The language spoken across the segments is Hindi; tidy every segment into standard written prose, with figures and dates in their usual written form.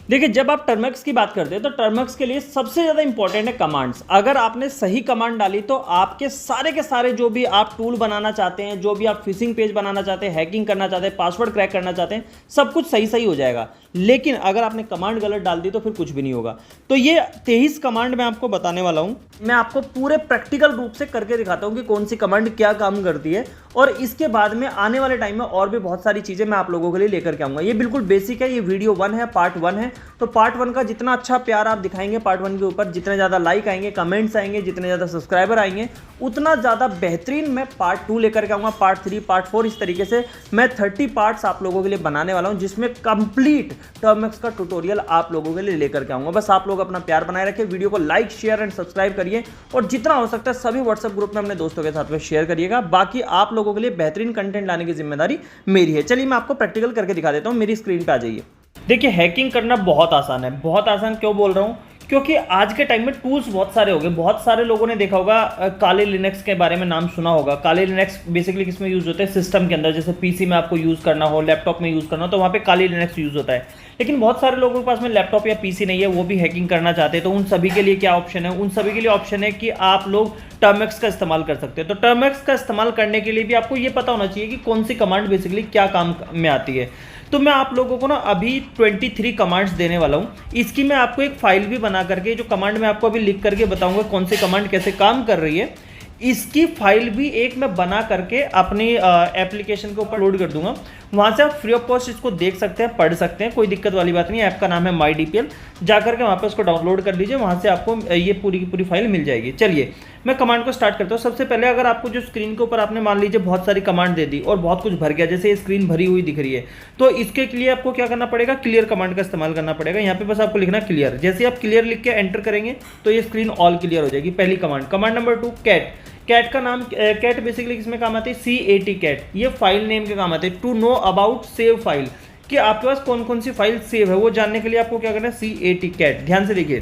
देखिए, जब आप टर्मक्स की बात करते हैं तो टर्मक्स के लिए सबसे ज़्यादा इंपॉर्टेंट है कमांड्स। अगर आपने सही कमांड डाली तो आपके सारे के सारे जो भी आप टूल बनाना चाहते हैं, जो भी आप फिशिंग पेज बनाना चाहते हैं, हैकिंग करना चाहते हैं, पासवर्ड क्रैक करना चाहते हैं, सब कुछ सही सही हो जाएगा। लेकिन अगर आपने कमांड गलत डाल दी तो फिर कुछ भी नहीं होगा। तो ये 23 कमांड मैं आपको बताने वाला हूँ। मैं आपको पूरे प्रैक्टिकल रूप से करके दिखाता हूँ कि कौन सी कमांड क्या काम करती है, और इसके बाद में आने वाले टाइम में और भी बहुत सारी चीज़ें मैं आप लोगों के लिए लेकर के आऊँगा। ये बिल्कुल बेसिक है, ये वीडियो 1 है, पार्ट 1 है। तो पार्ट 1 का जितना अच्छा प्यार आप दिखाएंगे पार्ट 1 के ऊपर, जितने ज़्यादा लाइक आएंगे, कमेंट्स आएंगे, जितने ज़्यादा सब्सक्राइबर आएंगे, उतना ज़्यादा बेहतरीन मैं पार्ट 2 लेकर के आऊँगा, पार्ट 3, पार्ट 4। इस तरीके से मैं 30 पार्ट्स आप लोगों के लिए बनाने वाला हूँ, जिसमें कंप्लीट टर्मक्स का ट्यूटोरियल आप लोगों के लिए लेकर के आऊँगा। बस आप लोग अपना प्यार बनाए रखें, वीडियो को लाइक, शेयर एंड सब्सक्राइब करिए, और जितना हो सकता है सभी व्हाट्सएप ग्रुप में अपने दोस्तों के साथ में शेयर करिएगा। बाकी आप लोगों के लिए बेहतरीन कंटेंट लाने की जिम्मेदारी मेरी है। चलिए मैं आपको प्रैक्टिकल करके दिखा देता हूँ, मेरी स्क्रीन पे आ जाइए। देखिए, हैकिंग करना बहुत आसान है। बहुत आसान क्यों बोल रहा हूँ? क्योंकि आज के टाइम में टूल्स बहुत सारे हो गए। बहुत सारे लोगों ने देखा होगा, काले लिनक्स के बारे में नाम सुना होगा। काले लिनक्स बेसिकली किस में यूज़ होता है? सिस्टम के अंदर। जैसे पीसी में आपको यूज़ करना हो, लैपटॉप में यूज़ करना हो, तो वहाँ पे काले लिनक्स यूज़ होता है। लेकिन बहुत सारे लोगों के पास में लैपटॉप या पीसी नहीं है, वो भी हैकिंग करना चाहते हैं। तो उन सभी के लिए क्या ऑप्शन है? उन सभी के लिए ऑप्शन है कि आप लोग टर्मक्स का इस्तेमाल कर सकते हैं। तो टर्मक्स का इस्तेमाल करने के लिए भी आपको ये पता होना चाहिए कि कौन सी कमांड बेसिकली क्या काम में आती है। तो मैं आप लोगों को ना अभी 23 कमांड्स देने वाला हूँ। इसकी मैं आपको एक फाइल भी बना करके, जो कमांड मैं आपको अभी लिख करके बताऊंगा कौन सी कमांड कैसे काम कर रही है, इसकी फाइल भी एक मैं बना करके अपनी एप्लीकेशन के ऊपर लोड कर दूंगा। वहाँ से आप फ्री ऑफ कॉस्ट इसको देख सकते हैं, पढ़ सकते हैं, कोई दिक्कत वाली बात नहीं है। ऐप का नाम है MyDPL। जाकर के वहाँ पे उसको डाउनलोड कर लीजिए, वहाँ से आपको ये पूरी की पूरी फाइल मिल जाएगी। चलिए मैं कमांड को स्टार्ट करता हूँ। सबसे पहले अगर आपको जो स्क्रीन के ऊपर आपने मान लीजिए बहुत सारी कमांड दे दी और बहुत कुछ भर गया, जैसे ये स्क्रीन भरी हुई दिख रही है, तो इसके लिए आपको क्या करना पड़ेगा? क्लियर कमांड का इस्तेमाल करना पड़ेगा। यहाँ पे बस आपको लिखना क्लियर। जैसे आप क्लियर लिख के एंटर करेंगे तो ये स्क्रीन ऑल क्लियर हो जाएगी। पहली command. Command number 2, cat. Cat का नाम, कैट बेसिकली किसमें काम आती है? CAT, cat. ये फाइल नेम के काम आते हैं। To know about save file, कि आपके पास कौन कौन सी फाइल सेव है वो जानने के लिए आपको क्या करना है? CAT, cat. ध्यान से देखिए,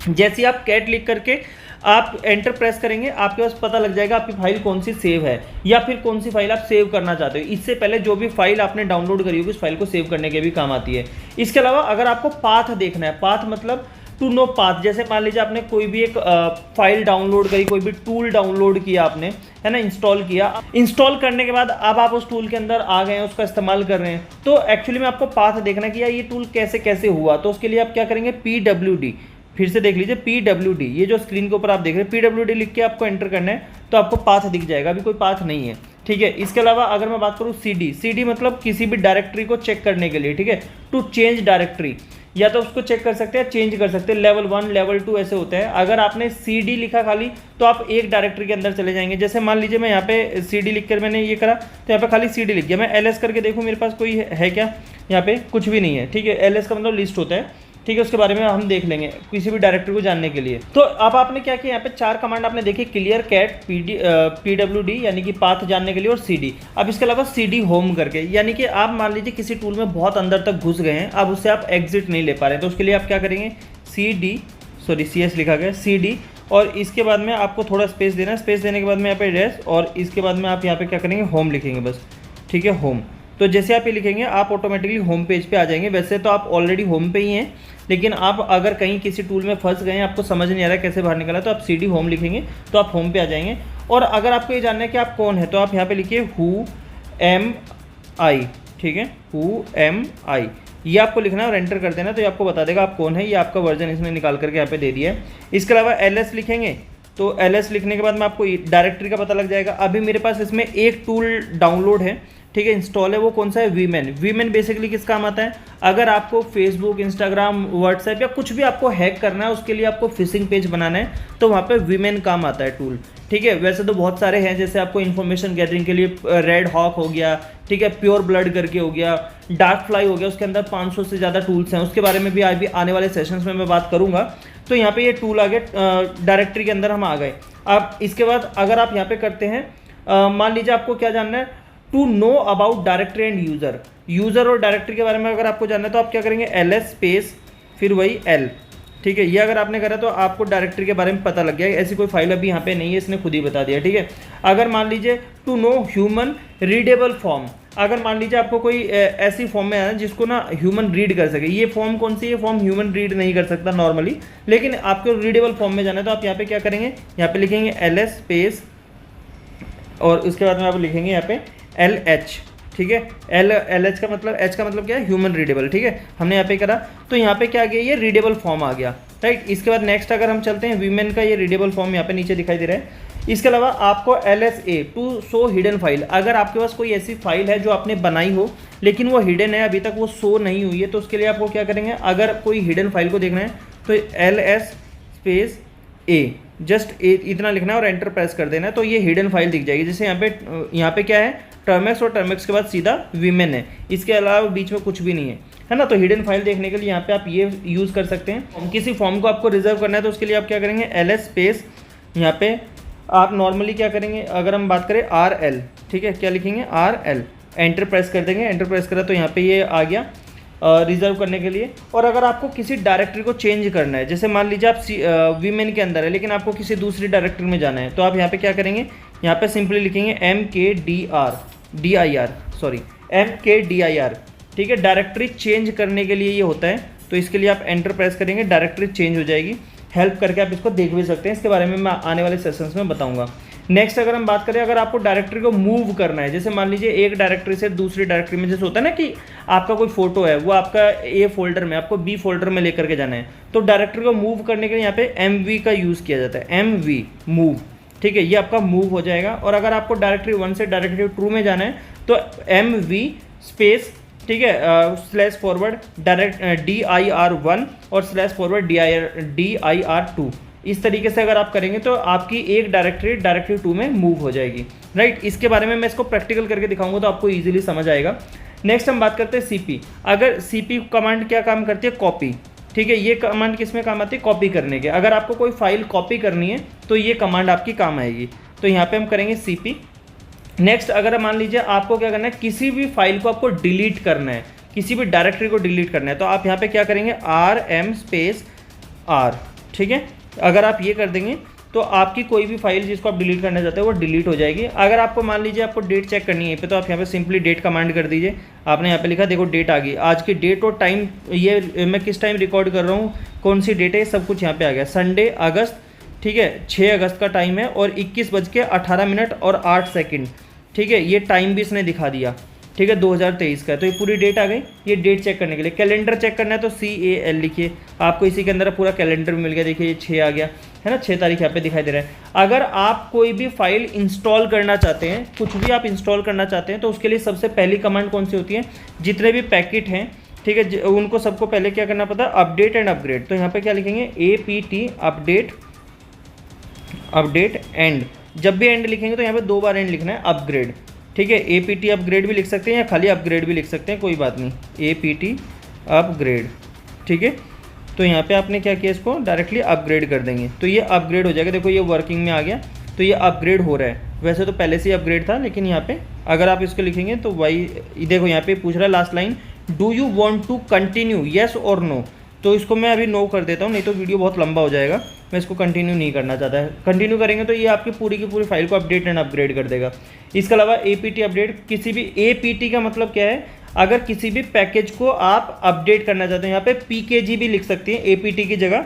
जैसे आप कैट लिख करके आप एंटर प्रेस करेंगे, आपके पास पता लग जाएगा आपकी फाइल कौन सी सेव है, या फिर कौन सी फाइल आप सेव करना चाहते हो। इससे पहले जो भी फाइल आपने डाउनलोड करी होगी उस फाइल को सेव करने के भी काम आती है। इसके अलावा अगर आपको पाथ देखना है, पाथ मतलब टू नो पाथ। जैसे मान लीजिए आपने कोई भी एक फाइल डाउनलोड करी, कोई भी टूल डाउनलोड किया आपने, है ना, इंस्टॉल किया। इंस्टॉल करने के बाद अब आप उस टूल के अंदर आ गए हैं, उसका इस्तेमाल कर रहे हैं, तो एक्चुअली में आपको पाथ देखना है कि यार ये टूल कैसे कैसे हुआ। तो उसके लिए आप क्या करेंगे? PWD। फिर से देख लीजिए, PWD, ये जो स्क्रीन के ऊपर आप देख रहे हैं, PWD लिख के आपको एंटर करना है तो आपको पाथ दिख जाएगा। अभी कोई पाथ नहीं है, ठीक है। इसके अलावा अगर मैं बात करूँ CD मतलब किसी भी डायरेक्टरी को चेक करने के लिए, ठीक है। टू चेंज डायरेक्टरी, या तो उसको चेक कर सकते हैं, चेंज कर सकते हैं। लेवल 1, लेवल 2 ऐसे होते हैं। अगर आपने CD लिखा खाली तो आप एक डायरेक्टरी के अंदर चले जाएंगे। जैसे मान लीजिए मैं यहाँ पे CD लिख कर मैंने ये करा, तो यहाँ पे खाली CD लिख गया। मैं LS करके देखूँ मेरे पास कोई है क्या? यहाँ पे कुछ भी नहीं है, ठीक है। LS का मतलब लिस्ट होता है, ठीक है। उसके बारे में हम देख लेंगे किसी भी डायरेक्टरी को जानने के लिए। तो अब आपने क्या किया? यहाँ पे 4 कमांड आपने देखी, क्लियर, कैट, PWD यानी कि पाथ जानने के लिए, और CD। अब इसके अलावा CD होम करके, यानी कि आप मान लीजिए किसी टूल में बहुत अंदर तक घुस गए हैं, अब उससे आप एग्जिट नहीं ले पा रहे हैं, तो उसके लिए आप क्या करेंगे? CS लिखा गया, CD, और इसके बाद में आपको थोड़ा स्पेस देना है। स्पेस देने के बाद में यहाँ पे डैश, और इसके बाद में आप यहाँ पे क्या करेंगे? होम लिखेंगे बस, ठीक है, होम। तो जैसे आप ये लिखेंगे आप ऑटोमेटिकली होम पेज पे आ जाएंगे। वैसे तो आप ऑलरेडी होम पे ही हैं, लेकिन आप अगर कहीं किसी टूल में फंस गए हैं, आपको समझ नहीं आ रहा है कैसे बाहर निकला, तो आप CD होम लिखेंगे तो आप होम पे आ जाएंगे। और अगर आपको ये जानना है कि आप कौन है, तो आप यहाँ पे लिखिए who am I, ठीक है, who am I, ये आपको लिखना है और एंटर कर देना, तो ये आपको बता देगा आप कौन है। ये आपका वर्जन इसने निकाल करके यहाँ पे दे दिया है। इसके अलावा LS लिखेंगे, तो LS लिखने के बाद में आपको डायरेक्टरी का पता लग जाएगा। अभी मेरे पास इसमें एक टूल डाउनलोड है, ठीक है, इंस्टॉल है, वो कौन सा है? वीमेन बेसिकली किस काम आता है? अगर आपको फेसबुक, इंस्टाग्राम, व्हाट्सएप या कुछ भी आपको हैक करना है, उसके लिए आपको फिशिंग पेज बनाना है, तो वहाँ पे वीमेन काम आता है टूल, ठीक है। वैसे तो बहुत सारे हैं, जैसे आपको इन्फॉर्मेशन गैदरिंग के लिए रेड हॉक हो गया, ठीक है, प्योर ब्लड करके हो गया, डार्क फ्लाई हो गया, उसके अंदर 500 से ज़्यादा टूल्स हैं। उसके बारे में भी अभी आने वाले सेशंस में मैं बात करूँगा। तो यहाँ पे ये टूल आ गया, डायरेक्टरी के अंदर हम आ गए। अब इसके बाद अगर आप यहाँ पे करते हैं, मान लीजिए आपको क्या जानना है? To know about directory and user और डायरेक्टरी के बारे में अगर आपको जानना है तो आप क्या करेंगे? LS स्पेस फिर वही L, ठीक है, ये अगर आपने करा तो आपको डायरेक्टरी के बारे में पता लग गया। ऐसी कोई फाइल अभी यहाँ पे नहीं है, इसने खुद ही बता दिया। ठीक है, अगर मान लीजिए to know human readable form, अगर मान लीजिए आपको कोई ऐसी फॉर्म में आना जिसको ना ह्यूमन रीड कर सके, ये फॉर्म कौन सी है, फॉर्म ह्यूमन रीड नहीं कर सकता नॉर्मली, लेकिन आपको रीडेबल फॉर्म में जाना है तो आप यहाँ पे क्या करेंगे, यहाँ पे लिखेंगे LS स्पेस और उसके बाद में आप लिखेंगे यहाँ पे LH। ठीक है, LH का मतलब, H का मतलब क्या है, ह्यूमन रीडेबल। ठीक है, हमने यहाँ पे करा तो यहाँ पे क्या आ गया, ये रीडेबल फॉर्म आ गया। राइट, इसके बाद नेक्स्ट अगर हम चलते हैं, वीमेन का ये रीडेबल फॉर्म यहाँ पे नीचे दिखाई दे रहा है। इसके अलावा आपको LSA to show hidden file, अगर आपके पास कोई ऐसी फाइल है जो आपने बनाई हो लेकिन वो हिडन है, अभी तक वो शो नहीं हुई है, तो उसके लिए आपको क्या करेंगे, अगर कोई हिडन फाइल को देखना है तो LS स्पेस A, जस्ट इतना लिखना है और एंटर प्रेस कर देना है, तो ये हिडन फाइल दिख जाएगी। जैसे यहाँ पे क्या है, टर्मेक्स और टर्मेक्स के बाद सीधा वीमेन है, इसके अलावा बीच में कुछ भी नहीं है ना। तो हिडन फाइल देखने के लिए यहाँ पे आप ये यूज़ कर सकते हैं। किसी फॉर्म को आपको रिजर्व करना है तो उसके लिए आप क्या करेंगे, LS स्पेस यहाँ पे आप नॉर्मली क्या करेंगे, अगर हम बात करें RL, ठीक है, क्या लिखेंगे RL, एंटर प्रेस कर देंगे। एंटर प्रेस करा तो यहाँ पे ये आ गया रिजर्व करने के लिए। और अगर आपको किसी डायरेक्टरी को चेंज करना है, जैसे मान लीजिए आप वीमेन के अंदर है लेकिन आपको किसी दूसरी डायरेक्टरी में जाना है, तो आप यहाँ पे क्या करेंगे, यहाँ पे सिंपली लिखेंगे MKDIR। ठीक है, डायरेक्टरी चेंज करने के लिए ये होता है, तो इसके लिए आप एंटर प्रेस करेंगे, डायरेक्टरी चेंज हो जाएगी। हेल्प करके आप इसको देख भी सकते हैं, इसके बारे में मैं आने वाले सेशंस में बताऊंगा। नेक्स्ट अगर हम बात करें, अगर आपको डायरेक्टरी को मूव करना है, जैसे मान लीजिए एक डायरेक्टरी से दूसरी डायरेक्टरी में, जैसे होता है ना कि आपका कोई फोटो है वो आपका A फोल्डर में, आपको B फोल्डर में लेकर के जाना है, तो डायरेक्टरी को मूव करने के लिए यहाँ पे MV का यूज़ किया जाता है, MV मूव। ठीक है, ये आपका मूव हो जाएगा। और अगर आपको डायरेक्टरी 1 से डायरेक्टरी 2 में जाना है तो MV स्पेस, ठीक है, स्लैश फॉरवर्ड डायरेक्ट DIR1 और स्लैश फॉरवर्ड DIR2। इस तरीके से अगर आप करेंगे तो आपकी एक डायरेक्टरी 2 में मूव हो जाएगी। राइट, इसके बारे में मैं इसको प्रैक्टिकल करके दिखाऊंगा तो आपको इजीली समझ आएगा। नेक्स्ट हम बात करते हैं CP। अगर CP कमांड क्या काम करती है, कॉपी। ठीक है, ये कमांड किस में काम आती है, कॉपी करने के। अगर आपको कोई फाइल कॉपी करनी है तो ये कमांड आपकी काम आएगी। तो यहाँ पे हम करेंगे CP। नेक्स्ट अगर मान लीजिए आपको क्या करना है, किसी भी फाइल को आपको डिलीट करना है, किसी भी डायरेक्टरी को डिलीट करना है, तो आप यहाँ पे क्या करेंगे, RM स्पेस R। ठीक है, अगर आप ये कर देंगे तो आपकी कोई भी फाइल जिसको आप डिलीट करना चाहते हैं वो डिलीट हो जाएगी। अगर आपको मान लीजिए आपको डेट चेक करनी है पे, तो आप यहाँ पे सिंपली डेट कमांड कर दीजिए। आपने यहाँ पे लिखा, देखो डेट आ गई, आज की डेट और टाइम, ये मैं किस टाइम रिकॉर्ड कर रहा हूँ, कौन सी डेट है, सब कुछ यहाँ पे आ गया, संडे अगस्त। ठीक है, 6 अगस्त का टाइम है और 21:18 और 8 सेकेंड। ठीक है, ये टाइम भी इसने दिखा दिया। ठीक है, 2023 का है, तो ये पूरी डेट आ गई। ये डेट चेक करने के लिए कैलेंडर चेक करना है तो CAL लिखिए, आपको इसी के अंदर पूरा कैलेंडर भी मिल गया। देखिए ये 6 आ गया है ना, 6 तारीख यहाँ पे दिखाई दे रहा है। अगर आप कोई भी फाइल इंस्टॉल करना चाहते हैं, कुछ भी आप इंस्टॉल करना चाहते हैं, तो उसके लिए सबसे पहली कमांड कौन सी होती है, जितने भी पैकेट हैं, ठीक है, उनको सबको पहले क्या करना पड़ता है, अपडेट एंड अपग्रेड। तो यहाँ पे क्या लिखेंगे, APT अपडेट एंड। जब भी एंड लिखेंगे तो यहाँ पे 2 बार एंड लिखना है, अपग्रेड। ठीक है, APT अपग्रेड भी लिख सकते हैं या खाली अपग्रेड भी लिख सकते हैं, कोई बात नहीं, APT अपग्रेड। ठीक है, तो यहाँ पे आपने क्या किया, इसको डायरेक्टली अपग्रेड कर देंगे तो ये अपग्रेड हो जाएगा। देखो ये वर्किंग में आ गया, तो ये अपग्रेड हो रहा है। वैसे तो पहले से ही अपग्रेड था, लेकिन यहाँ पे अगर आप इसको लिखेंगे तो देखो यहाँ पे पूछ रहा है last line, do you want to continue, yes और नो। तो इसको मैं अभी नो कर देता हूँ, नहीं तो वीडियो बहुत लंबा हो जाएगा, मैं इसको कंटिन्यू नहीं करना चाहता है। कंटिन्यू करेंगे तो ये आपकी पूरी की पूरी फाइल को अपडेट एंड अपग्रेड कर देगा। इसके अलावा APT अपडेट, किसी भी APT का मतलब क्या है, अगर किसी भी पैकेज को आप अपडेट करना चाहते हैं, यहाँ पे PKG भी लिख सकते हैं, APT की जगह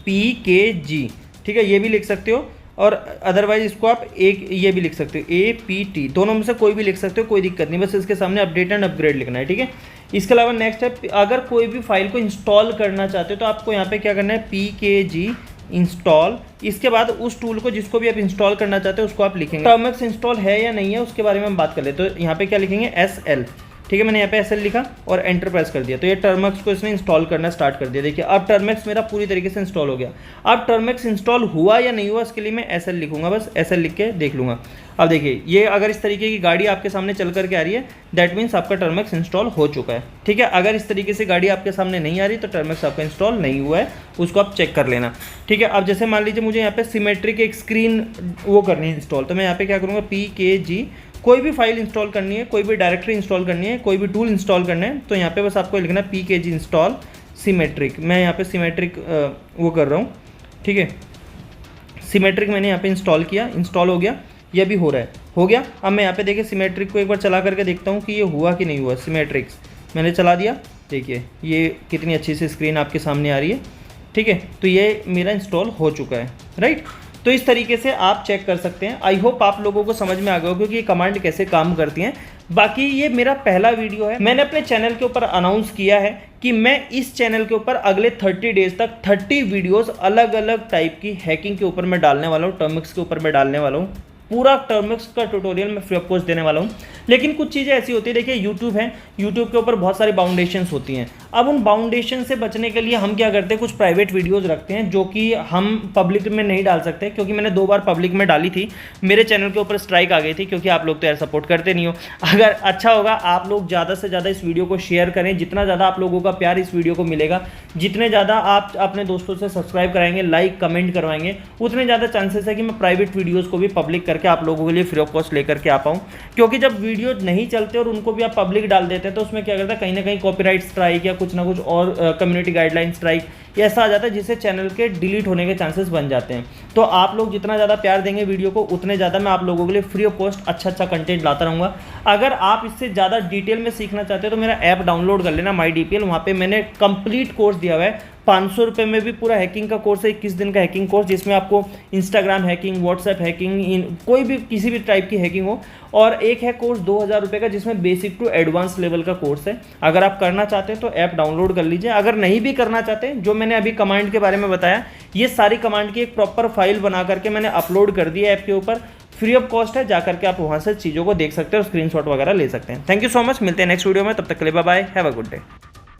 PKG। ठीक है, ये भी लिख सकते हो, और अदरवाइज इसको आप एक ये भी लिख सकते हो, APT, दोनों में से कोई भी लिख सकते हो, कोई दिक्कत नहीं, बस इसके सामने अपडेट एंड अपग्रेड लिखना है। ठीक है, इसके अलावा नेक्स्ट है, अगर कोई भी फाइल को इंस्टॉल करना चाहते हो तो आपको यहाँ पे क्या करना है, PKG इंस्टॉल। इसके बाद उस टूल को जिसको भी आप इंस्टॉल करना चाहते हो उसको आप लिखेंगे। टर्मेक्स इंस्टॉल है या नहीं है उसके बारे में हम बात कर ले, तो यहाँ पे क्या लिखेंगे, SL। ठीक है, मैंने यहाँ पे SL लिखा और एंटर प्रेस कर दिया, तो ये टर्मेक्स को इसने इंस्टॉल करना स्टार्ट कर दिया। देखिए अब टर्मेक्स मेरा पूरी तरीके से इंस्टॉल हो गया। अब टर्मेक्स इंस्टॉल हुआ या नहीं हुआ इसके लिए मैं SL लिखूंगा, बस SL लिख के देख लूँगा। अब देखिए ये अगर इस तरीके की गाड़ी आपके सामने चल करके आ रही है, दैट मीन्स आपका टर्मेक्स इंस्टॉल हो चुका है। ठीक है, अगर इस तरीके से गाड़ी आपके सामने नहीं आ रही तो टर्मेक्स आपका इंस्टॉल नहीं हुआ है, उसको आप चेक कर लेना। ठीक है, अब जैसे मान लीजिए मुझे यहाँ पे सिमेट्रिक एक स्क्रीन वो करनी है इंस्टॉल, तो मैं यहाँ पे क्या करूँगा, PKG। कोई भी फाइल इंस्टॉल करनी है, कोई भी डायरेक्टरी इंस्टॉल करनी है, कोई भी टूल इंस्टॉल करना है, तो यहाँ पे बस आपको लिखना है PKG इंस्टॉल सिमेट्रिक, मैं यहाँ पे सिमेट्रिक वो कर रहा हूँ, ठीक है। सिमेट्रिक मैंने यहाँ पे इंस्टॉल किया, इंस्टॉल हो गया, ये भी हो रहा है, हो गया। अब मैं यहाँ पे देखिए सिमेट्रिक को एक बार चला करके देखता हूँ कि ये हुआ कि नहीं हुआ। सिमेट्रिक्स मैंने चला दिया, देखिए ये कितनी अच्छी सी स्क्रीन आपके सामने आ रही है, ठीक है। तो ये मेरा इंस्टॉल हो चुका है, राइट। तो इस तरीके से आप चेक कर सकते हैं। आई होप आप लोगों को समझ में आ गया होगा कि ये कमांड कैसे काम करती हैं। बाकी ये मेरा पहला वीडियो है, मैंने अपने चैनल के ऊपर अनाउंस किया है कि मैं इस चैनल के ऊपर अगले 30 डेज तक 30 वीडियोस अलग अलग टाइप की हैकिंग के ऊपर मैं डालने वाला हूँ, टर्मिक्स के ऊपर मैं डालने वाला हूँ। पूरा टर्मिक्स का ट्यूटोरियल मैं फ्री ऑफ कॉस्ट देने वाला हूँ। लेकिन कुछ चीज़ें ऐसी होती है, देखिए यूट्यूब है, यूट्यूब के ऊपर बहुत सारी बाउंडेशंस होती हैं। अब उन बाउंडेशन से बचने के लिए हम क्या करते हैं, कुछ प्राइवेट वीडियोज़ रखते हैं जो कि हम पब्लिक में नहीं डाल सकते, क्योंकि मैंने 2 बार पब्लिक में डाली थी, मेरे चैनल के ऊपर स्ट्राइक आ गई थी, क्योंकि आप लोग तो यार सपोर्ट करते नहीं हो। अगर अच्छा होगा आप लोग ज़्यादा से ज़्यादा इस वीडियो को शेयर करें, जितना ज़्यादा आप लोगों का प्यार इस वीडियो को मिलेगा, जितने ज़्यादा आप अपने दोस्तों से सब्सक्राइब कराएंगे, लाइक कमेंट करवाएंगे, उतने ज़्यादा चांसेस है कि मैं प्राइवेट वीडियोज़ को भी पब्लिक करके आप लोगों के लिए फ्री ऑफ कॉस्ट लेकर के आ पाऊँ। क्योंकि जब वीडियो नहीं चलते और उनको भी आप पब्लिक डाल देते हैं तो उसमें क्या करता है, कहीं ना कहीं कॉपीराइट स्ट्राइक या कुछ ना कुछ और कम्युनिटी गाइडलाइन स्ट्राइक ऐसा आ जाता है, जिससे चैनल के डिलीट होने के चांसेस बन जाते हैं। तो आप लोग जितना ज़्यादा प्यार देंगे वीडियो को, उतने ज़्यादा मैं आप लोगों के लिए फ्री ऑफ कॉस्ट अच्छा कंटेंट लाता रहूँगा। अगर आप इससे ज़्यादा डिटेल में सीखना चाहते हो तो मेरा ऐप डाउनलोड कर लेना, MyDPL। वहाँ पे मैंने कंप्लीट कोर्स दिया हुआ है, 500 रुपये में भी पूरा हैकिंग का कोर्स है, 21 दिन का हैकिंग कोर्स, जिसमें आपको इंस्टाग्राम हैकिंग, व्हाट्सएप हैकिंग, कोई भी किसी भी टाइप की हैकिंग हो। और एक है कोर्स 2000 रुपये का, जिसमें बेसिक टू एडवांस लेवल का कोर्स है। अगर आप करना चाहते हैं तो ऐप डाउनलोड कर लीजिए। अगर नहीं भी करना चाहते, जो मैंने अभी कमांड के बारे में बताया, ये सारी कमांड की एक प्रॉपर फाइल बना करके मैंने अपलोड कर दी है ऐप के ऊपर, फ्री ऑफ कॉस्ट है, जाकर के आप वहाँ से चीज़ों को देख सकते हैं और स्क्रीनशॉट वगैरह ले सकते हैं। थैंक यू सो मच, मिलते हैं नेक्स्ट वीडियो में, तब तक के लिए bye bye, have a good day.